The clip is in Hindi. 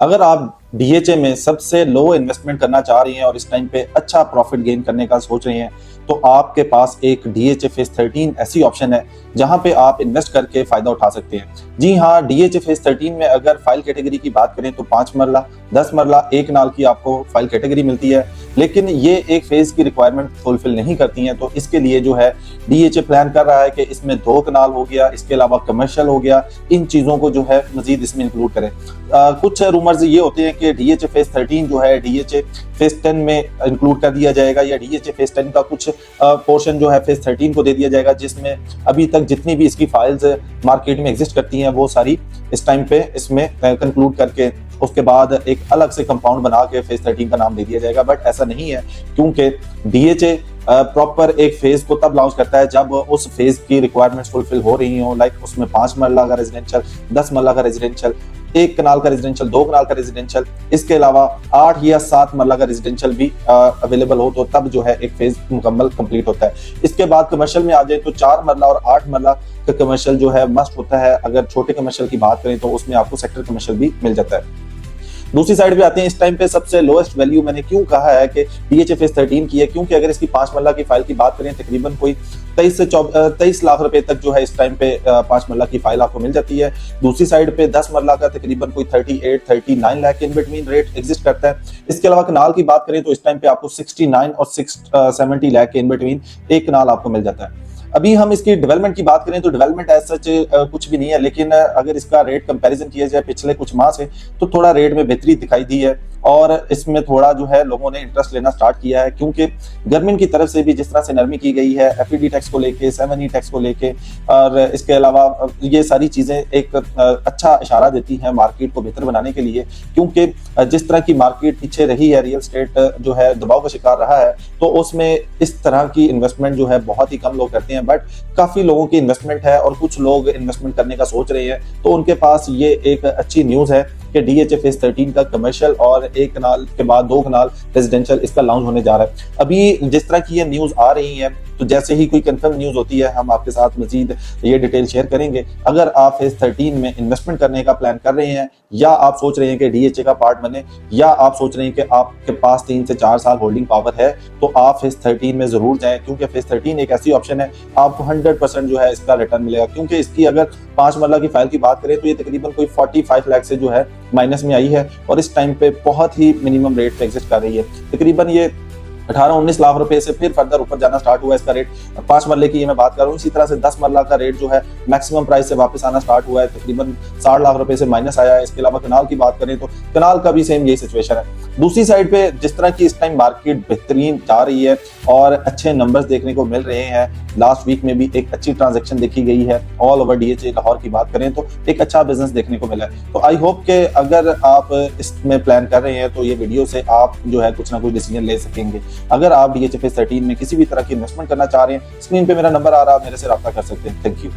अगर आप डीएचए में सबसे लो इन्वेस्टमेंट करना चाह रही हैं और इस टाइम पे अच्छा प्रॉफिट गेन करने का सोच रही हैं, तो आपके पास एक डीएचए फेज 13 ऐसी ऑप्शन है जहां पे आप इन्वेस्ट करके फायदा उठा सकते हैं। जी हाँ, डीएचए फेज 13 में अगर फाइल कैटेगरी की बात करें तो 5 मरला, 10 मरला, 1 नाल की आपको फाइल कैटेगरी मिलती है, लेकिन ये एक फेज की रिक्वायरमेंट फुलफिल नहीं करती हैं। तो इसके लिए जो है डीएचए प्लान कर रहा है कि इसमें 2 कनाल हो गया, इसके अलावा कमर्शियल हो गया, इन चीजों को जो है मजीद इसमें इंक्लूड करें। कुछ रूमर्स ये होते हैं कि डीएचए फेज 13 जो है डीएचए फेज 10 में इंक्लूड कर दिया जाएगा, या डीएचए फेज 10 का कुछ पोर्शन जो है फेज 13 को दे दिया जाएगा, जिसमें अभी तक जितनी भी इसकी फाइल्स मार्केट में एग्जिस्ट करती हैं वो सारी इस टाइम पे इसमें कंक्लूड करके उसके बाद एक अलग से कंपाउंड बना के फेज 13 का नाम दे दिया जाएगा। बट ऐसा नहीं है, क्योंकि डीएचए प्रॉपर एक फेज को तब लॉन्च करता है जब उस फेज की रिक्वायरमेंट्स फुलफिल हो रही हो। लाइक उसमें 5 मरला का रेजिडेंशियल, 10 मरला का रेजिडेंशियल, 1 कनाल का रेजिडेंशियल, 2 कनाल का रेजिडेंशियल, इसके अलावा 8 या 7 मरला का रेजिडेंशियल भी अवेलेबल हो, तो तब जो है एक फेज मुकम्मल कंप्लीट होता है। इसके बाद कमर्शियल में आ जाए तो 4 मरला और 8 मरला का कमर्शियल जो है मस्ट होता है। अगर छोटे कमर्शियल की बात करें तो उसमें आपको सेक्टर कमर्शियल भी मिल जाता है। दूसरी साइड पे आते हैं, इस टाइम पे सबसे लोएस्ट वैल्यू मैंने क्यों कहा है कि डीएचए फेज 13 की है, क्योंकि अगर इसकी 5 मरला की फाइल की बात करें तकरीबन कोई 23 से 23 लाख रुपए तक जो है इस टाइम पे 5 मरला की फाइल आपको मिल जाती है। दूसरी साइड पे 10 मरला का तकरीबन कोई 38-39 lakh in between rate exist करता है। इसके अलावा कनाल की बात करें तो इस टाइम पे आपको 69 और 70 लाख के इन बिटवीन एक कनाल आपको मिल जाता है। अभी हम इसकी डेवलपमेंट की बात करें तो डेवलपमेंट एज सच कुछ भी नहीं है, लेकिन अगर इसका रेट कंपैरिजन किया जाए पिछले कुछ माह से तो थोड़ा रेट में बेहतरी दिखाई दी है, और इसमें थोड़ा जो है लोगों ने इंटरेस्ट लेना स्टार्ट किया है, क्योंकि गवर्नमेंट की तरफ से भी जिस तरह से नरमी की गई है एफईडी टैक्स को लेके, 7E टैक्स को लेके, और इसके अलावा ये सारी चीजें एक अच्छा इशारा देती हैं मार्केट को बेहतर बनाने के लिए। क्योंकि जिस तरह की मार्केट पीछे रही है, रियल स्टेट जो है दबाव का शिकार रहा है, तो उसमें इस तरह की इन्वेस्टमेंट जो है बहुत ही कम लोग करते हैं। बट काफी लोगों की इन्वेस्टमेंट है और कुछ लोग इन्वेस्टमेंट करने का सोच रहे हैं, तो उनके पास ये एक अच्छी न्यूज है कि डीएचए फेज 13 का कमर्शियल और 1 कनाल के बाद 2 कनाल रेजिडेंशियल इसका लॉन्च होने जा रहा है। अभी जिस तरह की ये न्यूज आ रही है, तो जैसे ही कोई कंफर्म न्यूज होती है हम आपके साथ मजीद ये डिटेल शेयर करेंगे। अगर आप फेज 13 में इन्वेस्टमेंट करने का प्लान कर रहे हैं, या आप सोच रहे हैं कि डीएचए का पार्ट बने, या आप सोच रहे हैं कि आपके पास 3 से 4 साल होल्डिंग पावर है, तो आप फेज 13 में जरूर जाएं, क्योंकि फेज 13 एक ऐसी ऑप्शन है आपको 100% जो है इसका रिटर्न मिलेगा। क्योंकि इसकी अगर 5 मरला की फाइल की बात करें तो ये तकरीबन कोई 45 लाख से जो है माइनस में आई है, और इस टाइम पे बहुत ही मिनिमम रेट पे एग्जिस्ट कर रही है। तकरीबन ये 18-19 लाख रुपए से फिर फर्दर ऊपर जाना स्टार्ट हुआ है इसका रेट। 5 मरले की ये मैं बात कर रहा हूँ। इसी तरह से 10 मरला का रेट जो है मैक्सिमम प्राइस से वापस आना स्टार्ट हुआ है, तकरीबन 60 लाख रुपए से माइनस आया है। इसके अलावा कनाल की बात करें तो कनाल का भी सेम यही सिचुएशन है। दूसरी साइड पे जिस तरह की इस टाइम मार्केट बेहतरीन जा रही है और अच्छे नंबर्स देखने को मिल रहे हैं, लास्ट वीक में भी एक अच्छी ट्रांजेक्शन देखी गई है ऑल ओवर डीएचए लाहौर की बात करें तो एक अच्छा बिजनेस देखने को मिला है। तो आई होप कि अगर आप इसमें प्लान कर रहे हैं तो ये वीडियो से आप जो है कुछ ना कुछ डिसीजन ले सकेंगे। अगर आप डीएचए फेज 13 में किसी भी तरह की इन्वेस्टमेंट करना चाह रहे हैं, स्क्रीन पे मेरा नंबर आ रहा है, आप मेरे से रब्ता कर सकते हैं। Thank you.